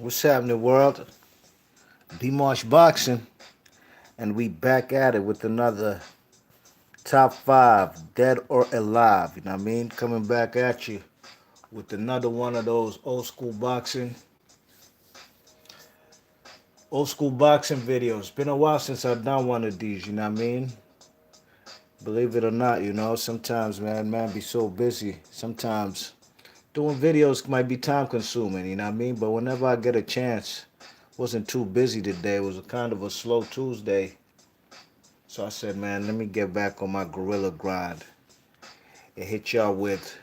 What's happening, world? B Marsh Boxing, and we back at it with another top five, dead or alive. You know what I mean? Coming back at you with another one of those old school boxing videos. Been a while since I've done one of these. You know what I mean? Believe it or not, sometimes man be so busy. Sometimes doing videos might be time consuming. You know what I mean? But whenever I get a chance, wasn't too busy today. It was a kind of a slow Tuesday. So I said, man, let me get back on my gorilla grind and hit y'all with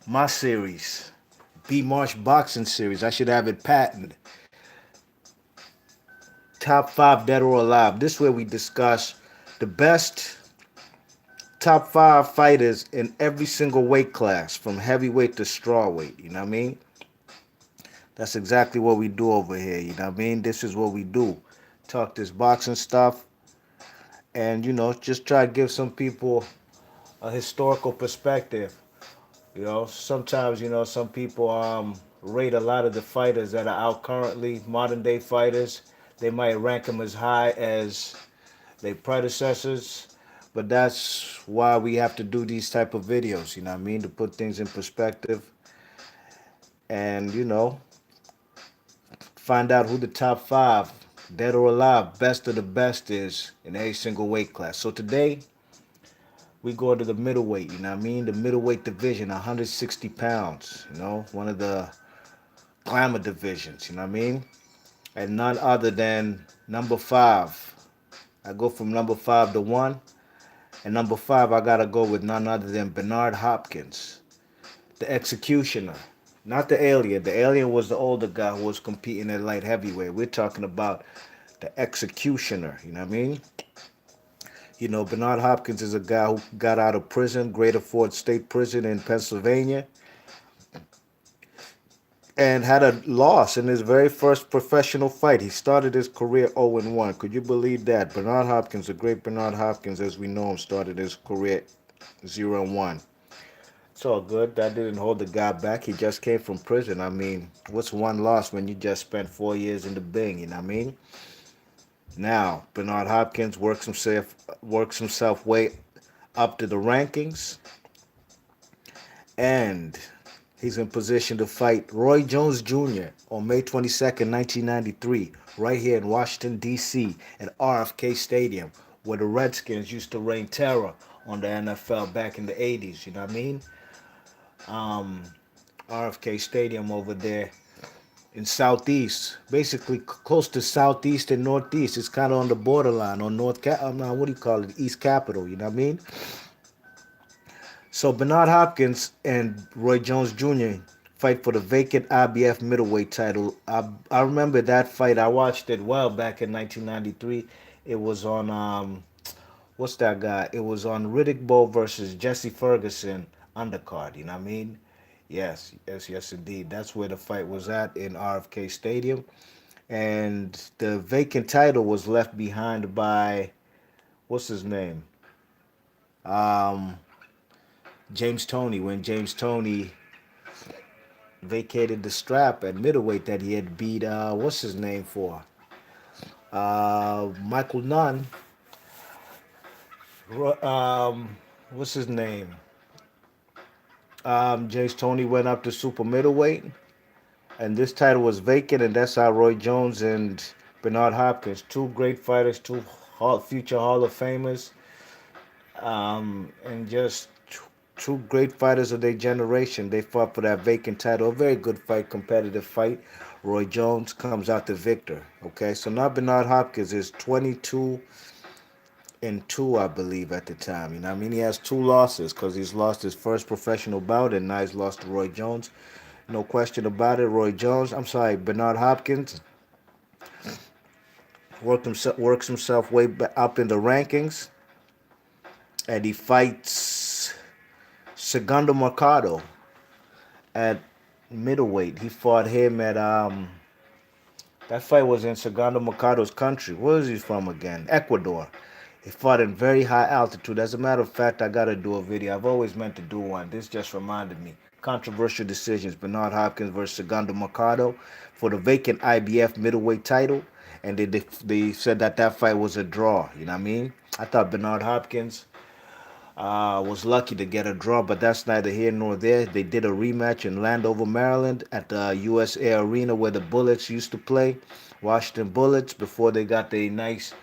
my series, B Marsh Boxing Series. I should have it patented. Top five dead or alive. This way we discuss the best top five fighters in every single weight class, from heavyweight to strawweight. You know what I mean? That's exactly what we do over here. You know what I mean? This is what we do. Talk this boxing stuff and, just try to give some people a historical perspective. Sometimes some people rate a lot of the fighters that are out currently, modern day fighters. They might rank them as high as their predecessors, but that's why we have to do these type of videos. You know what I mean, to put things in perspective and find out who the top five, dead or alive, best of the best is in every single weight class. So today we go to the middleweight, you know what I mean? The middleweight division, 160 pounds, one of the glamour divisions, you know what I mean? And none other than number five. I go from number five to one. And number five, I got to go with none other than Bernard Hopkins, the executioner. Not the alien. The alien was the older guy who was competing at light heavyweight. We're talking about the executioner, you know what I mean? Bernard Hopkins is a guy who got out of prison, Greater Ford State Prison in Pennsylvania, and had a loss in his very first professional fight. He started his career 0-1. Could you believe that? Bernard Hopkins, the great Bernard Hopkins, as we know him, started his career 0-1. It's all good. That didn't hold the guy back. He just came from prison. I mean, what's one loss when you just spent 4 years in the Bing? You know what I mean? Now, Bernard Hopkins works himself way up to the rankings, and he's in position to fight Roy Jones Jr. on May 22nd, 1993, right here in Washington, D.C., at RFK Stadium, where the Redskins used to reign terror on the NFL back in the 80s, you know what I mean? Um, RFK Stadium over there in Southeast, basically close to Southeast and Northeast. It's kind of on the borderline, on what do you call it, East Capitol, you know what I mean? So Bernard Hopkins and Roy Jones Jr. fight for the vacant IBF middleweight title. I remember that fight. I watched it well back in 1993. It was on what's that guy? It was on Riddick Bowe versus Jesse Ferguson undercard. You know what I mean? Yes, indeed. That's where the fight was at in RFK Stadium, and the vacant title was left behind by what's his name? Um, James Toney. When James Toney vacated the strap at middleweight that he had beat what's his name for? Michael Nunn. What's his name? James Toney went up to super middleweight, and this title was vacant, and that's how Roy Jones and Bernard Hopkins, two great fighters, future Hall of Famers, and just two great fighters of their generation. They fought for that vacant title. A very good fight, competitive fight. Roy Jones comes out the victor. Okay, so now Bernard Hopkins is 22-2, I believe, at the time. You know what I mean? He has two losses because he's lost his first professional bout, and now he's lost to Roy Jones. No question about it. Bernard Hopkins works himself way up in the rankings, and he fights Segundo Mercado at middleweight. He fought him at that fight was in Segundo Mercado's country. Where is he from again? Ecuador. He fought in very high altitude. As a matter of fact, I gotta do a video. I've always meant to do one. This just reminded me. controversial decisions. Bernard Hopkins versus Segundo Mercado for the vacant IBF middleweight title, and they said that that fight was a draw. You know what I mean? I thought Bernard Hopkins was lucky to get a draw, but that's neither here nor there. They did a rematch in Landover, Maryland, at the U.S. Air Arena where the Bullets used to play, Washington Bullets, before they got the nice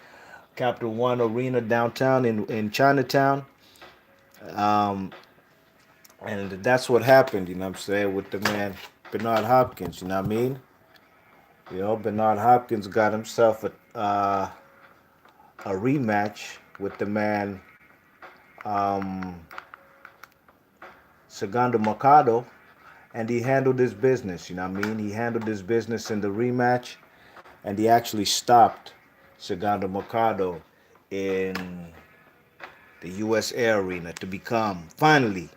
Capital One Arena downtown in Chinatown. Um, and that's what happened, you know what I'm saying, with the man Bernard Hopkins, you know what I mean? Bernard Hopkins got himself a rematch with the man um, Segundo Mercado, and he handled his business, you know what I mean? He handled his business in the rematch, and he actually stopped Segundo Mercado in the U.S. Air Arena to become, finally,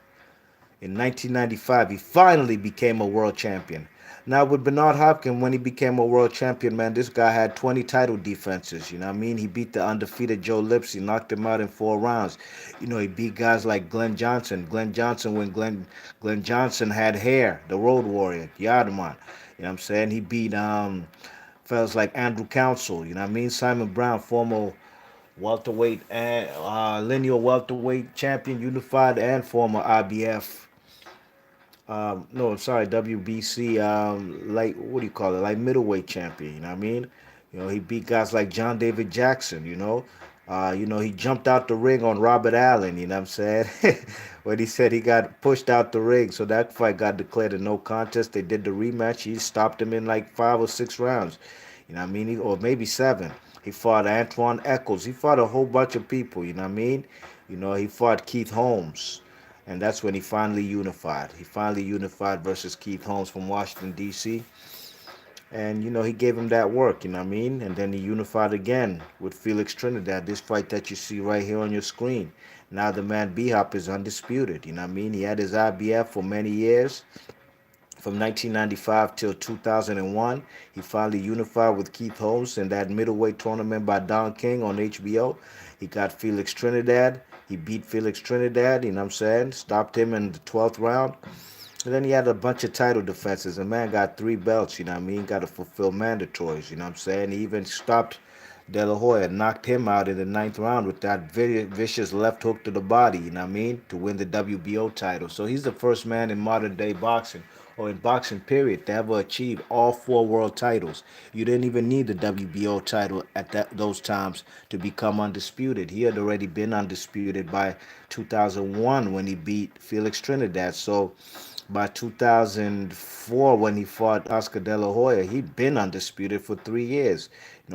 in 1995, he finally became a world champion. Now, with Bernard Hopkins, when he became a world champion, man, this guy had 20 title defenses. You know what I mean? He beat the undefeated Joe Lipsy, knocked him out in 4 rounds. He beat guys like Glenn Johnson. Glenn Johnson, when Glenn Johnson had hair, the Road Warrior, Yardman. You know what I'm saying? He beat fellas like Andrew Council. You know what I mean? Simon Brown, former welterweight and lineal welterweight champion, unified, and former IBF no, sorry, WBC, like, what do you call it? Like middleweight champion, you know what I mean? He beat guys like John David Jackson, he jumped out the ring on Robert Allen, you know what I'm saying? When he said he got pushed out the ring, so that fight got declared a no contest. They did the rematch. He stopped him in like 5 or 6 rounds, you know what I mean? Or maybe 7. He fought Antoine Eccles. He fought a whole bunch of people, you know what I mean? He fought Keith Holmes. And that's when he finally unified. He finally unified versus Keith Holmes from Washington, D.C. And, he gave him that work, you know what I mean? And then he unified again with Felix Trinidad, this fight that you see right here on your screen. Now the man B-Hop is undisputed, you know what I mean? He had his IBF for many years. From 1995 till 2001, he finally unified with Keith Holmes in that middleweight tournament by Don King on HBO. He got Felix Trinidad. He beat Felix Trinidad, you know what I'm saying? Stopped him in the 12th round. And then he had a bunch of title defenses. The man got 3 belts, you know what I mean? Got to fulfill mandatories, you know what I'm saying? He even stopped De La Hoya, knocked him out in the 9th round with that very vicious left hook to the body, you know what I mean? To win the WBO title. So he's the first man in modern day boxing, or in boxing period, to ever achieve all 4 world titles. You didn't even need the WBO title at those times to become undisputed. He had already been undisputed by 2001 when he beat Felix Trinidad. So by 2004, when he fought Oscar De La Hoya, he'd been undisputed for 3 years.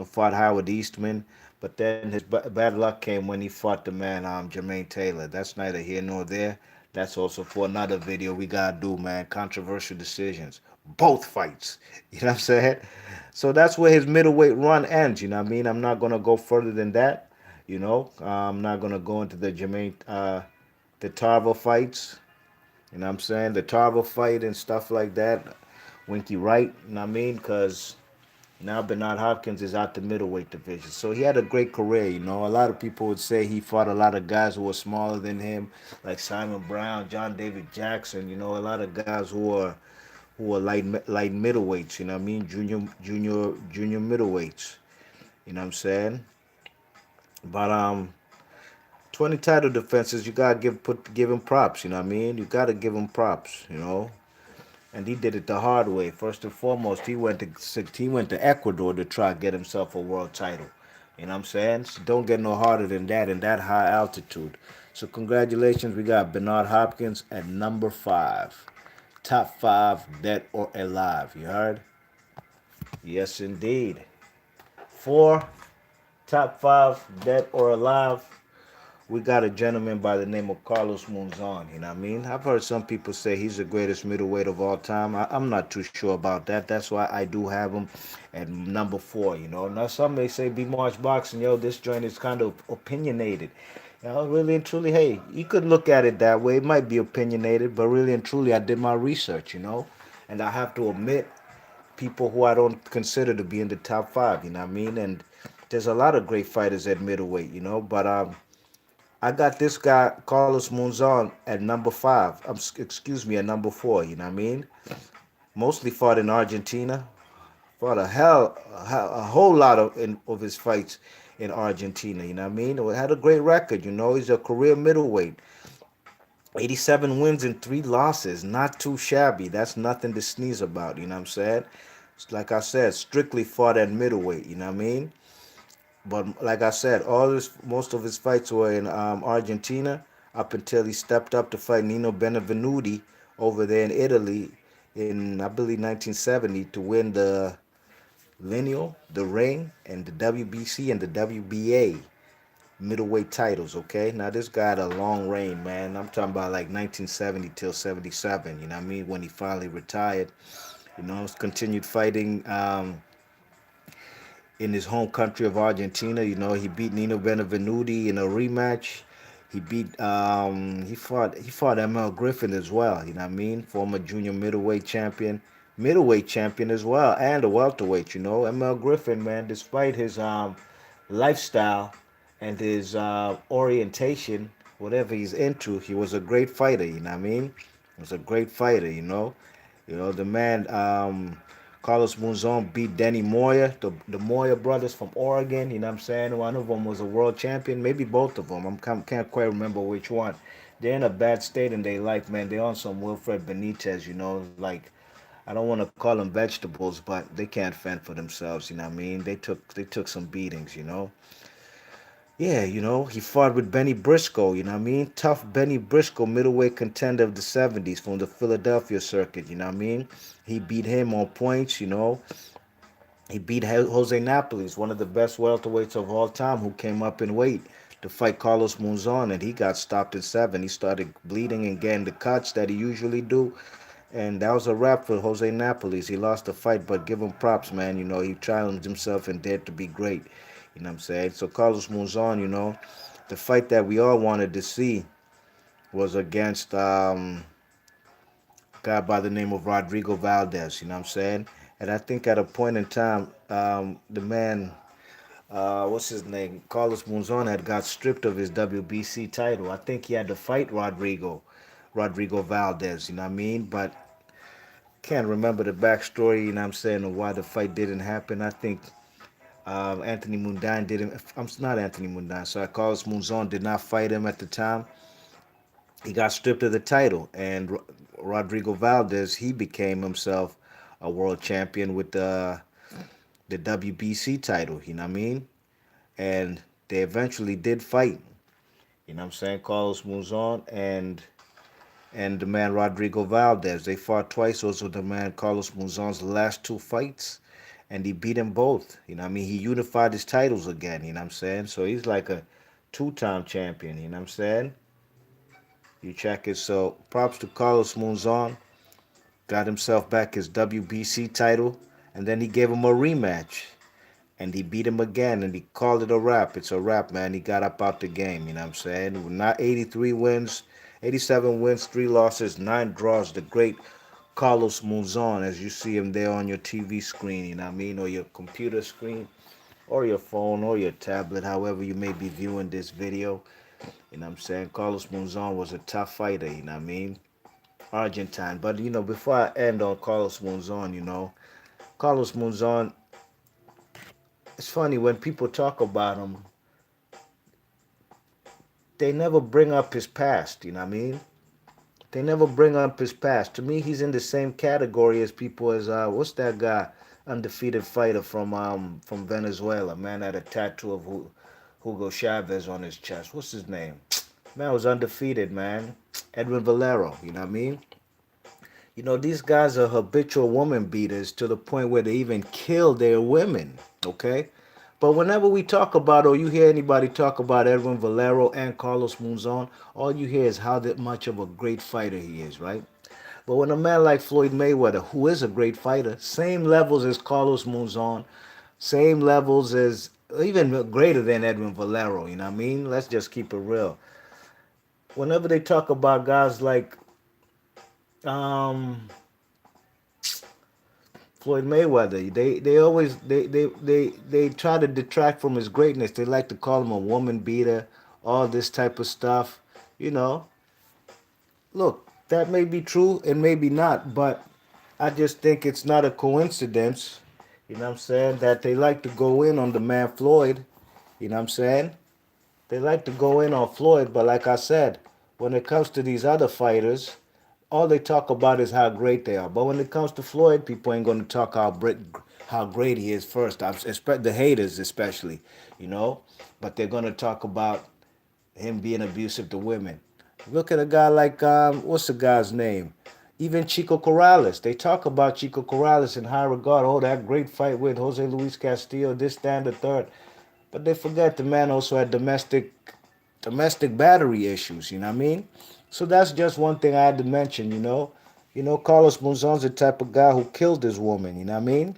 Fought Howard Eastman, but then his bad luck came when he fought the man Jermaine Taylor. That's neither here nor there. That's also for another video we gotta do, man. Controversial decisions, both fights. You know what I'm saying? So that's where his middleweight run ends. You know what I mean? I'm not gonna go further than that. I'm not gonna go into the Tarver fights. You know what I'm saying? The Tarver fight and stuff like that. Winky Wright, you know what I mean? Because now Bernard Hopkins is out the middleweight division. So he had a great career. A lot of people would say he fought a lot of guys who were smaller than him, like Simon Brown, John David Jackson, a lot of guys who are light middleweights, you know what I mean? Junior middleweights. You know what I'm saying? But 20 title defenses, you gotta give him props, you know what I mean? You gotta give him props. And he did it the hard way. First and foremost, he went to Ecuador to try to get himself a world title. You know what I'm saying? So don't get no harder than that in that high altitude. So congratulations, we got Bernard Hopkins at number 5. Top 5, dead or alive. You heard? Yes, indeed. 4, top 5, dead or alive. We got a gentleman by the name of Carlos Monzon. You know what I mean? I've heard some people say he's the greatest middleweight of all time. I'm not too sure about that. That's why I do have him at number 4. Now some may say be March Boxing, this joint is kind of opinionated. Really and truly, hey, you could look at it that way. It might be opinionated, but really and truly, I did my research. And I have to admit, people who I don't consider to be in the top 5. You know what I mean? And there's a lot of great fighters at middleweight. But I got this guy Carlos Monzon at number five. Excuse me, at number four. You know what I mean? Mostly fought in Argentina. Fought a whole lot of his fights in Argentina. You know what I mean? Had a great record. You know, he's a career middleweight. 87 wins and 3 losses. Not too shabby. That's nothing to sneeze about. You know what I'm saying? Like I said, strictly fought at middleweight. You know what I mean? But like I said, most of his fights were in Argentina up until he stepped up to fight Nino Benevenuti over there in Italy in I believe 1970 to win the lineal, the ring, and the WBC and the WBA middleweight titles. Okay, now this guy had a long reign, man. I'm talking about like 1970 till 77. You know what I mean? When he finally retired, you know, continued fighting. In his home country of Argentina. You know, he beat Nino Benevenuti in a rematch. He fought ML Griffin as well, you know what I mean? Former junior middleweight champion as well, and a welterweight, you know. ML Griffin, man, despite his lifestyle and his orientation, whatever he's into, he was a great fighter, you know what I mean? He was a great fighter, you know. The man Carlos Monzon beat Denny Moyer, the Moyer brothers from Oregon. You know what I'm saying? One of them was a world champion, maybe both of them. Can't quite remember which one. They're in a bad state in their life, man. They're on some Wilfred Benitez, you know. Like, I don't want to call them vegetables, but they can't fend for themselves. You know what I mean? They took some beatings, you know. Yeah, you know, he fought with Benny Briscoe, you know what I mean? Tough Benny Briscoe, middleweight contender of the 70s from the Philadelphia circuit, you know what I mean? He beat him on points, you know. He beat Jose Napoles, one of the best welterweights of all time, who came up in weight to fight Carlos Monzon, and he got stopped in 7. He started bleeding and getting the cuts that he usually do, and that was a wrap for Jose Napoles. He lost the fight, but give him props, man. You know, he challenged himself and dared to be great. You know what I'm saying? So Carlos Monzon, you know, the fight that we all wanted to see was against a guy by the name of Rodrigo Valdez. You know what I'm saying? And I think at a point in time, the man, what's his name, Carlos Monzon had got stripped of his WBC title. I think he had to fight Rodrigo Valdez. You know what I mean? But can't remember the backstory. You know what I'm saying? Or why the fight didn't happen. I think Anthony Mundine didn't. I'm not Anthony Mundine. Sorry, Carlos Monzon did not fight him at the time. He got stripped of the title, and Rodrigo Valdez, he became himself a world champion with the WBC title. You know what I mean? And they eventually did fight. You know what I'm saying? Carlos Monzon and the man Rodrigo Valdez. They fought twice. Those were the man Carlos Monzon's last 2 fights, and he beat them both. You know what I mean? He unified his titles again. You know what I'm saying? So he's like a two-time champion. You know what I'm saying? You check it. So props to Carlos Monzon. Got himself back his WBC title, and then he gave him a rematch, and he beat him again, and he called it a wrap. It's a wrap, man. He got up out the game. You know what I'm saying? Not 83 wins, 87 wins, 3 losses, 9 draws. The great Carlos Monzon, as you see him there on your TV screen. You know what I mean, or your computer screen, or your phone, or your tablet, however you may be viewing this video. You know what I'm saying? Carlos Monzon was a tough fighter. You know what I mean? Argentine. But you know, before I end on Carlos Monzon, you know, Carlos Monzon, it's funny when people talk about him, they never bring up his past, you know what I mean? They never bring up his past. To me, he's in the same category as people as what's that guy, undefeated fighter from Venezuela, man had a tattoo of Hugo Chavez on his chest. What's his name? Man was undefeated, man. Edwin Valero, you know what I mean? You know, these guys are habitual woman beaters to the point where they even kill their women, okay? But whenever we talk about, or you hear anybody talk about Edwin Valero and Carlos Monzon, all you hear is how much of a great fighter he is, right? But when a man like Floyd Mayweather, who is a great fighter, same levels as Carlos Monzon, same levels as, even greater than Edwin Valero, you know what I mean? Let's just keep it real. Whenever they talk about guys like um, Floyd Mayweather. They always they try to detract from his greatness. They like to call him a woman beater all this type of stuff. You know, look, that may be true and maybe not, but I just think it's not a coincidence, you know what I'm saying, that they like to go in on the man Floyd, you know what I'm saying? They like to go in on Floyd, but like I said, when it comes to these other fighters, all they talk about is how great they are. But when it comes to Floyd, people ain't gonna talk how great he is first. I expect the haters especially, you know. But they're gonna talk about him being abusive to women. Look at a guy like what's the guy's name? Even Chico Corrales. They talk about Chico Corrales in high regard. Oh, that great fight with Jose Luis Castillo, this, that, and the third. But they forget the man also had domestic battery issues, you know what I mean? So that's just one thing I had to mention, you know. You know, Carlos Monzon's the type of guy who killed his woman, you know what I mean?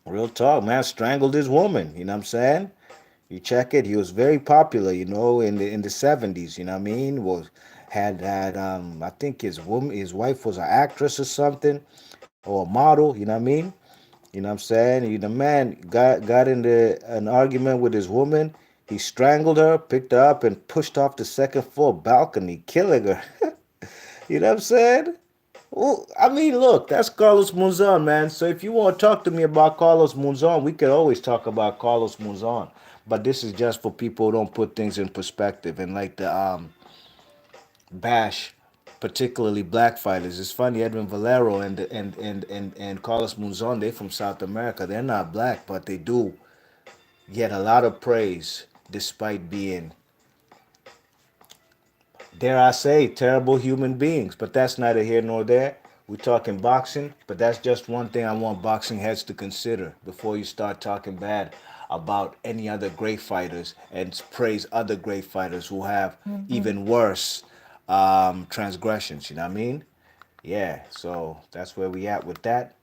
Real talk, man, strangled his woman, you know what I'm saying? You check it, he was very popular, you know, in the 70s, you know what I mean? Was had I think his wife was an actress or something or a model, you know what I mean? You know what I'm saying? The man got into an argument with his woman. He strangled her, picked her up, and pushed off the second floor balcony, killing her. You know what I'm saying? Well, I mean, look, that's Carlos Monzon, man. So if you want to talk to me about Carlos Monzon, we could always talk about Carlos Monzon. But this is just for people who don't put things in perspective and like to bash particularly black fighters. It's funny, Edwin Valero and Carlos Monzon, they're from South America. They're not black, but they do get a lot of praise despite being, dare I say, terrible human beings. But that's neither here nor there. We're talking boxing, but that's just one thing I want boxing heads to consider before you start talking bad about any other great fighters and praise other great fighters who have even worse transgressions. You know what I mean? Yeah, so that's where we at with that.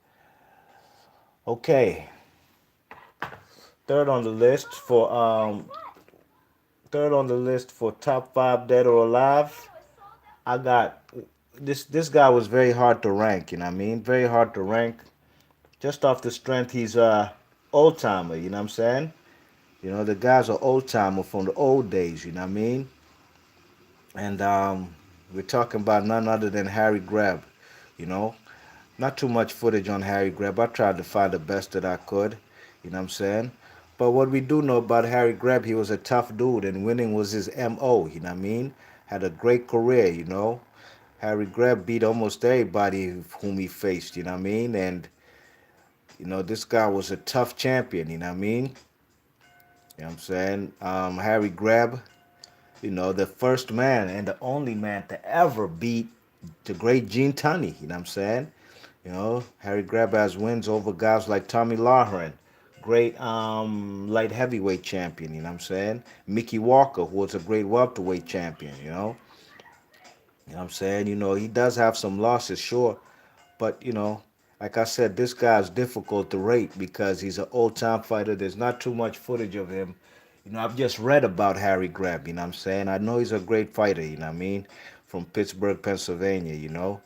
Okay, third on the list for top five dead or alive. I got this guy was very hard to rank. You know what I mean? Very hard to rank just off the strength he's a old timer. You know what I'm saying? You know the guy's an old timer from the old days. You know what I mean? And we're talking about none other than Harry Greb. You know, not too much footage on Harry Greb. I tried to find the best that I could. You know what I'm saying? But what we do know about Harry Greb, he was a tough dude, and winning was his MO. You know what I mean? Had a great career. You know, Harry Greb beat almost everybody whom he faced. You know what I mean? And you know, this guy was a tough champion. You know what I mean? You know what I'm saying? Harry Greb, you know, the first man and the only man to ever beat the great Gene Tunney. You know what I'm saying? You know, Harry Greb has wins over guys like Tommy Lauren, great light heavyweight champion. You know what I'm saying? Mickey Walker, who was a great welterweight champion. You know what I'm saying? You know, he does have some losses, sure, but you know, like I said, this guy's difficult to rate because he's an old time fighter. There's not too much footage of him. You know, I've just read about Harry Greb, you know what I'm saying? I know he's a great fighter, you know what I mean? From Pittsburgh, Pennsylvania, you know.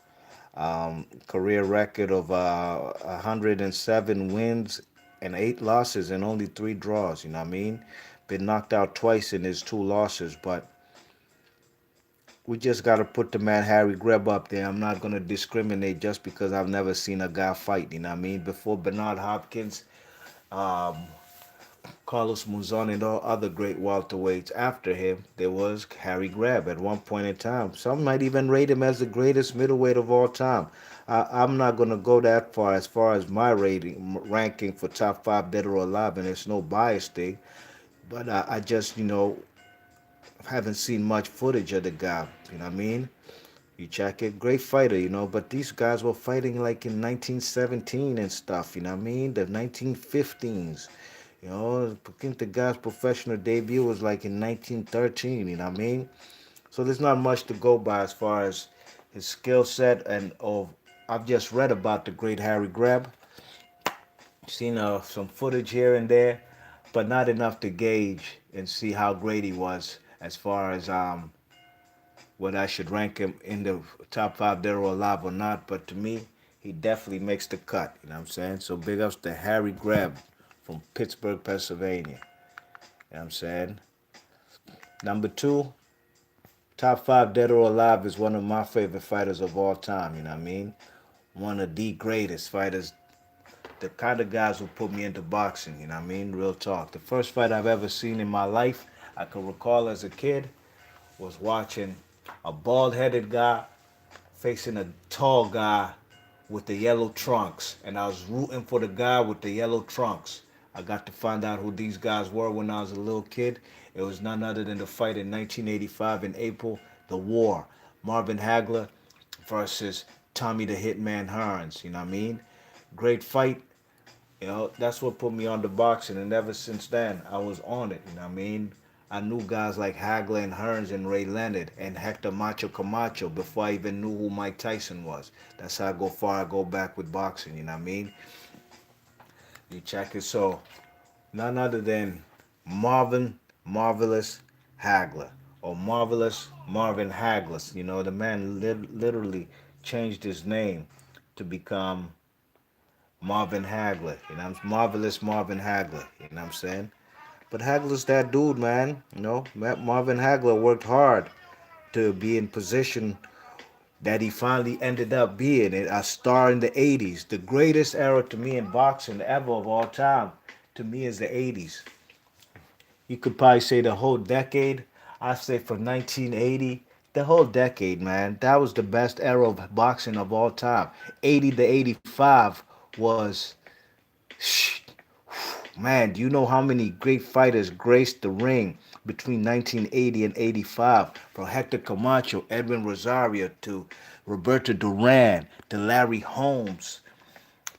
Career record of 107 wins and 8 losses and only 3 draws, you know what I mean? Been knocked out twice in his 2 losses, but we just got to put the man Harry Greb up there. I'm not going to discriminate just because I've never seen a guy fight, you know what I mean? Before Bernard Hopkins, um, Carlos Monzon, and all other great welterweights after him, there was Harry Greb at one point in time. Some might even rate him as the greatest middleweight of all time. I'm not going to go that far as my ranking for top five dead or alive, and it's no bias thing. But I just, you know, haven't seen much footage of the guy. You know what I mean? You check it, great fighter, you know. But these guys were fighting like in 1917 and stuff. You know what I mean? The 1915s. You know, I think the guy's professional debut was like in 1913. You know what I mean? So there's not much to go by as far as his skill set and oh, I've just read about the great Harry Greb. Seen some footage here and there, but not enough to gauge and see how great he was as far as whether I should rank him in the top five dead or alive or not. But to me, he definitely makes the cut. You know what I'm saying? So big ups to Harry Greb from Pittsburgh, Pennsylvania. You know what I'm saying? Number two, top five dead or alive is one of my favorite fighters of all time. You know what I mean? One of the greatest fighters, the kind of guys who put me into boxing. You know what I mean? Real talk. The first fight I've ever seen in my life, I can recall as a kid, was watching a bald-headed guy facing a tall guy with the yellow trunks, and I was rooting for the guy with the yellow trunks. I got to find out who these guys were when I was a little kid. It was none other than the fight in 1985 in April, the war. Marvin Hagler versus Tommy the Hitman Hearns. You know what I mean? Great fight. You know, that's what put me on the boxing, and ever since then, I was on it. You know what I mean? I knew guys like Hagler and Hearns and Ray Leonard and Hector Macho Camacho before I even knew who Mike Tyson was. That's how far I go back with boxing. You know what I mean? You check it. So none other than Marvin Marvelous Hagler or Marvelous Marvin Hagler. You know, the man literally changed his name to become Marvin Hagler. You know, Marvelous Marvin Hagler. You know what I'm saying? But Hagler's that dude, man. You know, Marvin Hagler worked hard to be in position that he finally ended up being a star in the 80s. The greatest era to me in boxing ever of all time, to me, is the 80s. You could probably say the whole decade. I say from 1980, the whole decade, man. That was the best era of boxing of all time. 80 to 85 was, man, do you know how many great fighters graced the ring between 1980 and 85? From Hector Camacho, Edwin Rosario, to Roberto Duran, to Larry Holmes,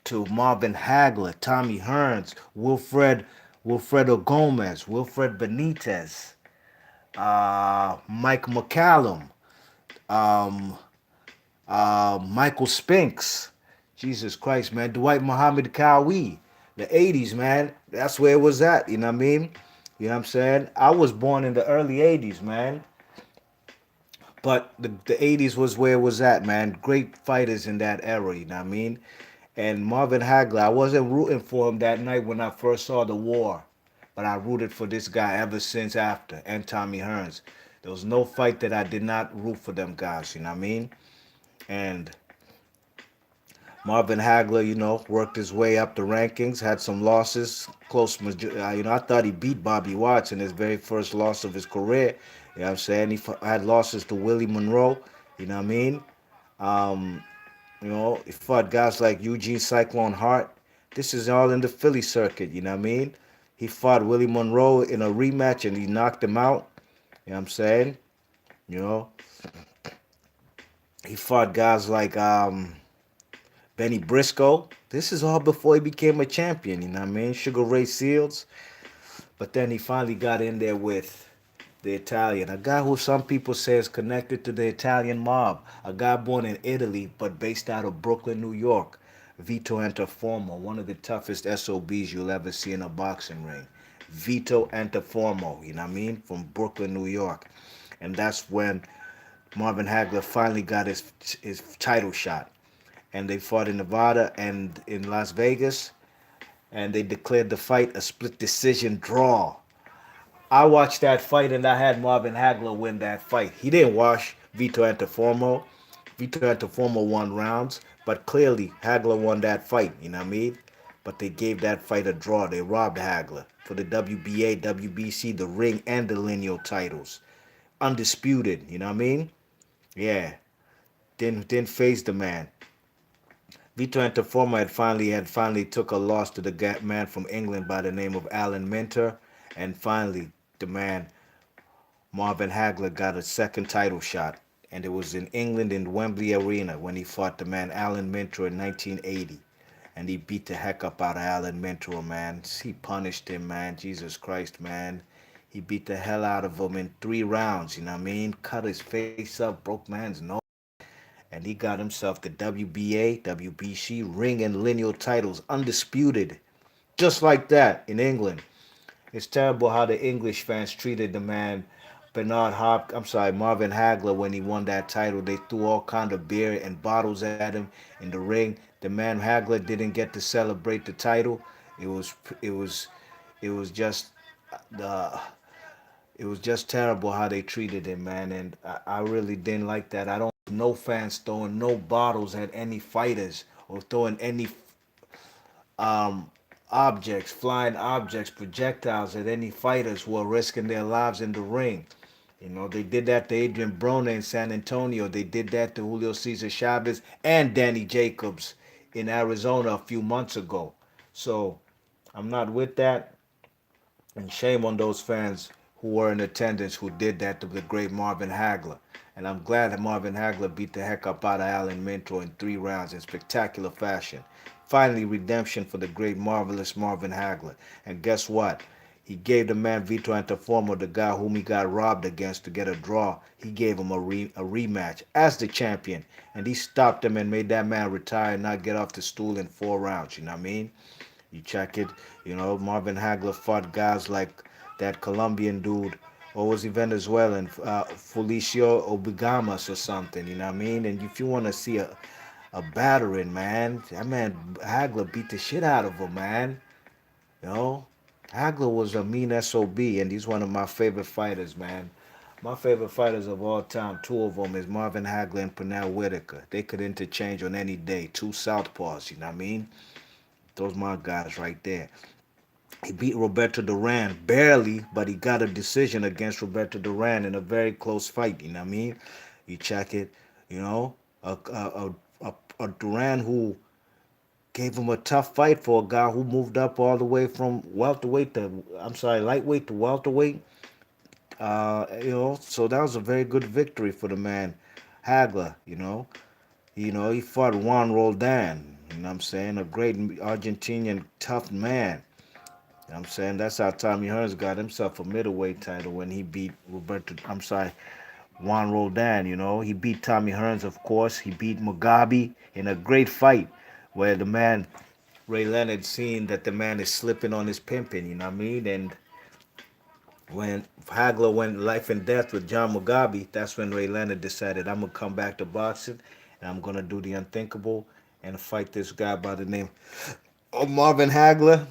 to Marvin Hagler, Tommy Hearns, Wilfredo Gomez, Wilfred Benitez, Mike McCallum, um, Michael Spinks. Jesus Christ, man. Dwight Muhammad Cowie. The 80s, man. That's where it was at. You know what I mean? You know what I'm saying? I was born in the early 80s, man. But the 80s was where it was at, man. Great fighters in that era, you know what I mean? And Marvin Hagler, I wasn't rooting for him that night when I first saw the war. But I rooted for this guy ever since after, and Tommy Hearns. There was no fight that I did not root for them guys, you know what I mean? And Marvin Hagler, you know, worked his way up the rankings, had some losses, I thought he beat Bobby Watts in his very first loss of his career. You know what I'm saying? Had losses to Willie Monroe, you know what I mean? Um, you know, he fought guys like Eugene Cyclone Hart. This is all in the Philly circuit, you know what I mean? He fought Willie Monroe in a rematch and he knocked him out. You know what I'm saying? You know, he fought guys like Benny Briscoe. This is all before he became a champion, you know what I mean? Sugar Ray Seals. But then he finally got in there with the Italian, a guy who some people say is connected to the Italian mob, a guy born in Italy but based out of Brooklyn, New York. Vito Antuofermo, one of the toughest SOBs you'll ever see in a boxing ring. Vito Antuofermo, you know what I mean? From Brooklyn, New York. And that's when Marvin Hagler finally got his title shot. And they fought in Nevada and in Las Vegas, and they declared the fight a split decision draw. I watched that fight and I had Marvin Hagler win that fight. He didn't wash Vito Antuofermo. Vito Antuofermo won rounds, but clearly Hagler won that fight, you know what I mean? But they gave that fight a draw. They robbed Hagler for the WBA, WBC, the ring, and the lineal titles. Undisputed, you know what I mean? Yeah. Didn't face the man. Vito Antuofermo had finally took a loss to the man from England by the name of Alan Minter, and finally the man Marvin Hagler got a second title shot, and it was in England in Wembley Arena when he fought the man Alan Minter in 1980, and he beat the heck up out of Alan Minter, man. He punished him, man. Jesus Christ, man. He beat the hell out of him in 3 rounds. You know what I mean? Cut his face up, broke man's nose, and he got himself the WBA, WBC ring and lineal titles, undisputed, just like that in England. It's terrible how the English fans treated the man Marvin Hagler when he won that title. They threw all kind of beer and bottles at him in the ring. The man Hagler didn't get to celebrate the title. It was it was it was just the It was just terrible how they treated him, man, and I really didn't like that. I don't no fans throwing no bottles at any fighters or throwing any um, objects, flying objects, projectiles at any fighters who are risking their lives in the ring. You know, they did that to Adrian Broner in San Antonio. They did that to Julio Cesar Chavez and Danny Jacobs in Arizona a few months ago. So I'm not with that. And shame on those fans who were in attendance who did that to the great Marvin Hagler. And I'm glad that Marvin Hagler beat the heck up out of Alan Minto in 3 rounds in spectacular fashion. Finally, redemption for the great, marvelous Marvin Hagler. And guess what? He gave the man Vitor Antuofermo, the guy whom he got robbed against to get a draw, he gave him a rematch as the champion. And he stopped him and made that man retire and not get off the stool in 4 rounds. You know what I mean? You check it, Marvin Hagler fought guys like that Colombian dude, or was he Venezuelan, Felicio Obigamas or something, you know what I mean? And if you want to see a battering, man, that man Hagler beat the shit out of him, man. You know? Hagler was a mean SOB, and he's one of my favorite fighters, man. My favorite fighters of all time, two of them, is Marvin Hagler and Pernell Whitaker. They could interchange on any day, two southpaws, you know what I mean? Those my guys right there. He beat Roberto Duran barely, but he got a decision against Roberto Duran in a very close fight. You know what I mean? You check it. You know, a Duran who gave him a tough fight for a guy who moved up all the way from welterweight to lightweight to welterweight. So that was a very good victory for the man Hagler. He fought Juan Roldan. You know what I'm saying? A great Argentinian tough man. I'm saying that's how Tommy Hearns got himself a middleweight title when he beat Juan Roldan. He beat Tommy Hearns, of course. He beat Mugabe in a great fight where the man, Ray Leonard, seen that the man is slipping on his pimping, you know what I mean? And when Hagler went life and death with John Mugabe, that's when Ray Leonard decided, I'm going to come back to boxing and I'm going to do the unthinkable and fight this guy by the name of Marvin Hagler.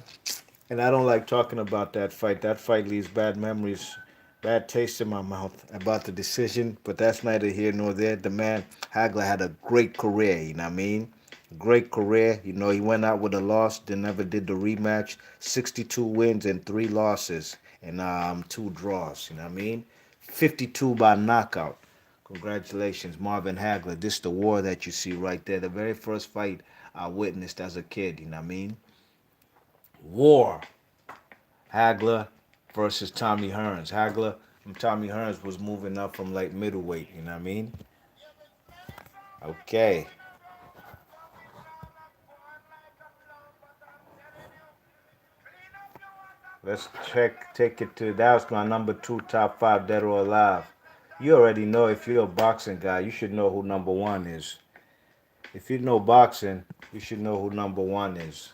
And I don't like talking about that fight. That fight leaves bad memories, bad taste in my mouth about the decision. But that's neither here nor there. The man Hagler had a great career. You know what I mean? Great career. He went out with a loss. Then never did the rematch. 62 wins and 3 losses and 2 draws. You know what I mean? 52 by knockout. Congratulations, Marvin Hagler. This is the war that you see right there. The very first fight I witnessed as a kid. You know what I mean? War. Hagler versus Tommy Hearns. Hagler from Tommy Hearns was moving up from like middleweight, you know what I mean? Okay. Let's take it to that was my number two top five dead or alive. You already know if you're a boxing guy, you should know who number one is. If you know boxing, you should know who number one is.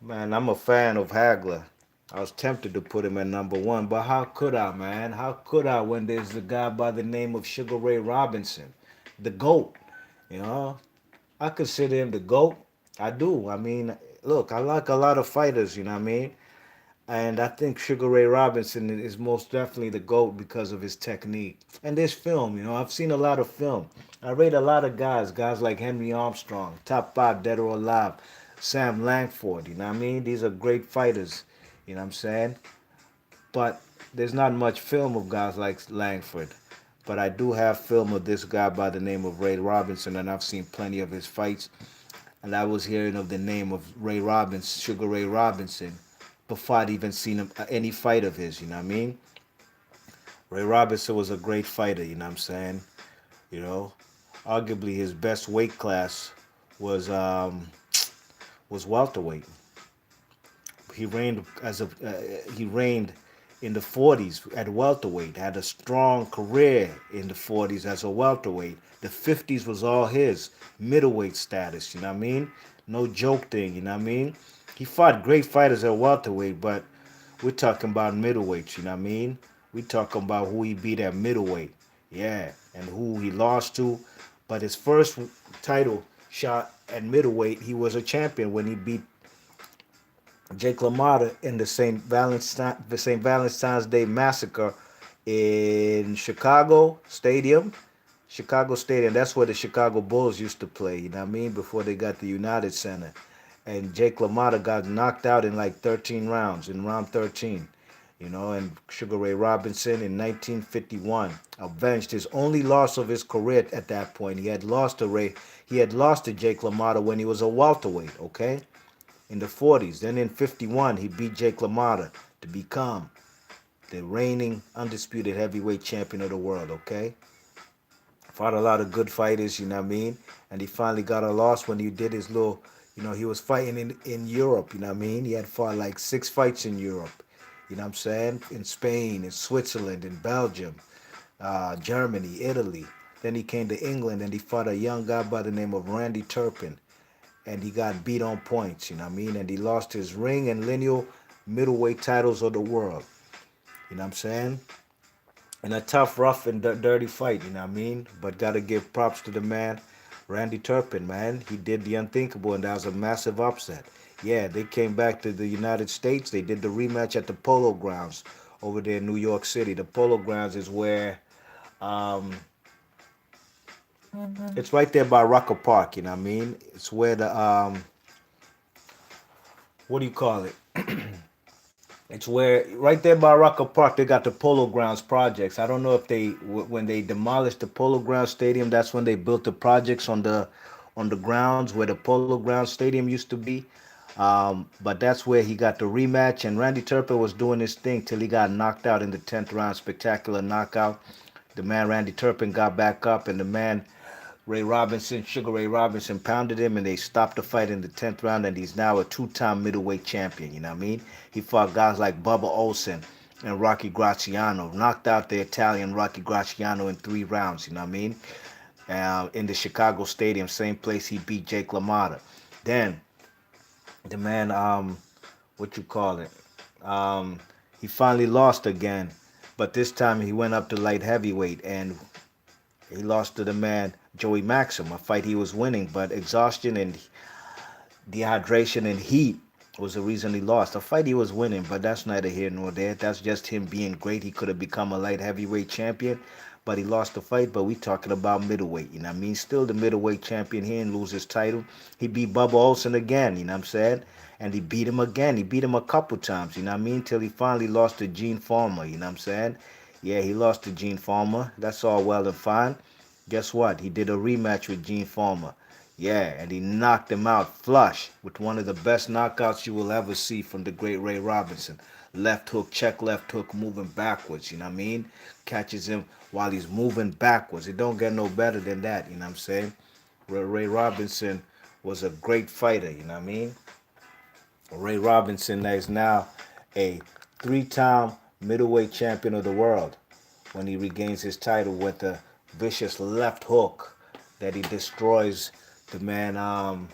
Man, I'm a fan of Hagler. I was tempted to put him at number one, but how could I, man? How could I when there's a guy by the name of Sugar Ray Robinson, the GOAT? You know, I consider him the GOAT. I do. I mean, look, I like a lot of fighters, you know what I mean? And I think Sugar Ray Robinson is most definitely the GOAT because of his technique. And this film, I've seen a lot of film. I rate a lot of guys like Henry Armstrong, top five dead or alive. Sam Langford, you know what I mean? These are great fighters, you know what I'm saying? But there's not much film of guys like Langford. But I do have film of this guy by the name of Ray Robinson, and I've seen plenty of his fights. And I was hearing of the name of Ray Robinson, Sugar Ray Robinson, before I'd even seen any fight of his, you know what I mean? Ray Robinson was a great fighter, you know what I'm saying? You know, arguably his best weight class was was welterweight. He reigned in the 40s at welterweight. Had a strong career in the 40s as a welterweight. The 50s was all his middleweight status. You know what I mean? No joke thing. You know what I mean? He fought great fighters at welterweight, but we're talking about middleweights. You know what I mean? We talking about who he beat at middleweight. Yeah, and who he lost to. But his first title shot at middleweight, he was a champion when he beat Jake LaMotta in the St. Valentine's Day massacre in Chicago Stadium. That's where the Chicago Bulls used to play. You know what I mean? Before they got the United Center, and Jake LaMotta got knocked out in like 13 rounds in round 13. And Sugar Ray Robinson in 1951 avenged his only loss of his career at that point. He had lost to Jake LaMotta when he was a welterweight. Okay, in the 40s. Then in 51, he beat Jake LaMotta to become the reigning undisputed heavyweight champion of the world, okay? Fought a lot of good fighters, you know what I mean? And he finally got a loss when he did his little, he was fighting in Europe, you know what I mean? He had fought like 6 fights in Europe, you know what I'm saying? In Spain, in Switzerland, in Belgium, Germany, Italy. Then he came to England and he fought a young guy by the name of Randy Turpin, and he got beat on points, you know what I mean? And he lost his ring and lineal middleweight titles of the world, you know what I'm saying? In a tough, rough, and dirty fight, you know what I mean? But gotta give props to the man, Randy Turpin, man. He did the unthinkable, and that was a massive upset. Yeah, they came back to the United States. They did the rematch at the Polo Grounds over there in New York City. The Polo Grounds is where, um, it's right there by Rucker Park, you know what I mean? It's where what do you call it? It's where right there by Rucker Park they got the Polo Grounds projects. I don't know if when they demolished the Polo Grounds Stadium, that's when they built the projects on the grounds where the Polo Grounds Stadium used to be. But that's where he got the rematch, and Randy Turpin was doing his thing till he got knocked out in the 10th round, spectacular knockout. The man Randy Turpin got back up, and the man Sugar Ray Robinson, pounded him, and they stopped the fight in the 10th round. And he's now a two-time middleweight champion. You know what I mean? He fought guys like Bubba Olsen and Rocky Graziano, knocked out the Italian Rocky Graziano in 3 rounds. You know what I mean? In the Chicago Stadium, same place he beat Jake LaMotta. Then the man, what you call it? Um, he finally lost again, but this time he went up to light heavyweight, and he lost to the man Joey Maxim, a fight he was winning, but exhaustion and dehydration and heat was the reason he lost. A fight he was winning, but that's neither here nor there. That's just him being great. He could have become a light heavyweight champion, but he lost the fight. But we talking about middleweight, you know what I mean? Still the middleweight champion. He didn't lose his title. He beat Bubba Olsen again, you know what I'm saying? And he beat him again. He beat him a couple times, you know what I mean? Till he finally lost to Gene Farmer, you know what I'm saying? Yeah, he lost to Gene Farmer. That's all well and fine. Guess what? He did a rematch with Gene Farmer. Yeah, and he knocked him out flush with one of the best knockouts you will ever see from the great Ray Robinson. Left hook, check left hook, moving backwards, you know what I mean? Catches him while he's moving backwards. It don't get no better than that, you know what I'm saying? Ray Robinson was a great fighter, you know what I mean? Ray Robinson is now a 3-time middleweight champion of the world when he regains his title with a vicious left hook that he destroys the man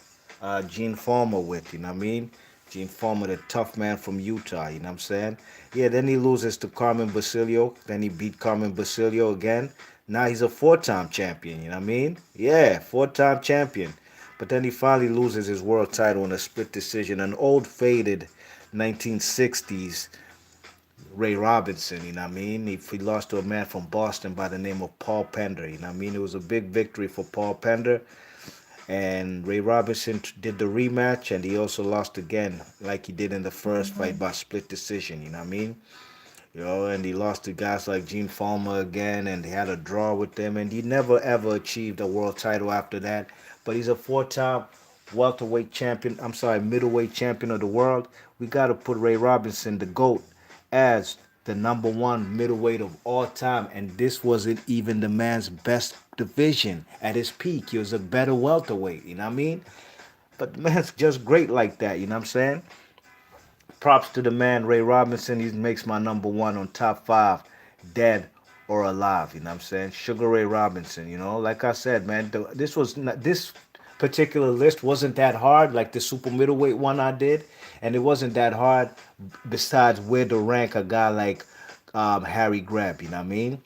Gene Farmer with, you know what I mean? Gene Farmer, the tough man from Utah, you know what I'm saying? Yeah, then he loses to Carmen Basilio. Then he beat Carmen Basilio again. Now he's a 4-time champion, you know what I mean? Yeah, 4-time champion. But then he finally loses his world title in a split decision. An old faded 1960s Ray Robinson, you know what I mean? He lost to a man from Boston by the name of Paul Pender, you know what I mean? It was a big victory for Paul Pender. And Ray Robinson did the rematch, and he also lost again, like he did in the first fight by split decision, you know what I mean? And he lost to guys like Gene Farmer again, and he had a draw with them, and he never ever achieved a world title after that. But he's a 4-time welterweight champion. I'm sorry, middleweight champion of the world. We got to put Ray Robinson, the GOAT, as the number one middleweight of all time. And this wasn't even the man's best division at his peak. He was a better welterweight, you know what I mean? But the man's just great like that, you know what I'm saying? Props to the man, Ray Robinson. He makes my number one on top five, dead or alive. You know what I'm saying? Sugar Ray Robinson. Like I said, man, this particular list wasn't that hard, like the super middleweight one I did, and it wasn't that hard. Besides, where to rank a guy like Harry Greb. You know what I mean?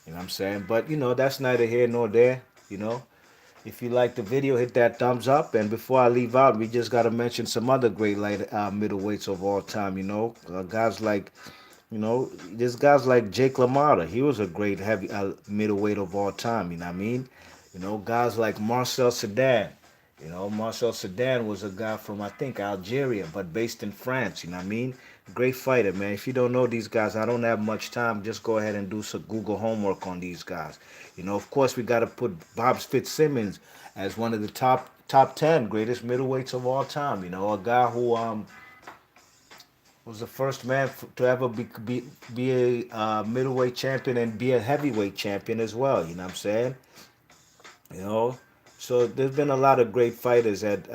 You know what I'm saying? But that's neither here nor there. You know, If you like the video, hit that thumbs up. And before I leave out, we just got to mention some other great light middleweights of all time. Guys like, there's guys like Jake LaMotta. He was a great heavy middleweight of all time. You know what I mean? Guys like Marcel Sedan. Marcel Sedan was a guy from, I think, Algeria, but based in France. You know what I mean? Great fighter, man. If you don't know these guys, I don't have much time. Just go ahead and do some Google homework on these guys. Of course, we got to put Bob Fitzsimmons as one of the top 10 greatest middleweights of all time. A guy who was the first man to ever be a middleweight champion and be a heavyweight champion as well. You know what I'm saying? You know, so there's been a lot of great fighters at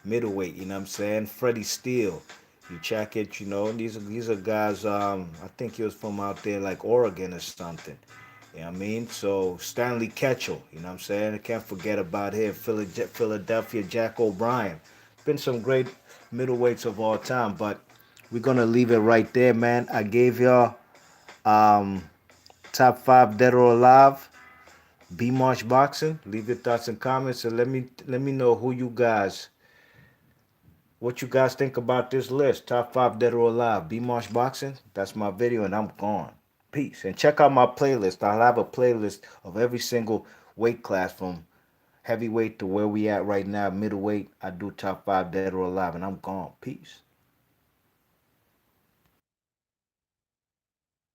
middleweight. You know what I'm saying? Freddie Steele, you check it. These are guys. I think he was from out there like Oregon or something. You know what I mean? So Stanley Ketchel. You know what I'm saying? I can't forget about him. Philadelphia Jack O'Brien. Been some great middleweights of all time, but we're gonna leave it right there, man. I gave y'all um, top five dead or alive. B March Boxing. Leave your thoughts and comments and let me know what you guys think about this list. Top five dead or alive. B March Boxing. That's my video and I'm gone. Peace. And check out my playlist. I'll have a playlist of every single weight class from heavyweight to where we at right now, middleweight. I do top five dead or alive and I'm gone. Peace.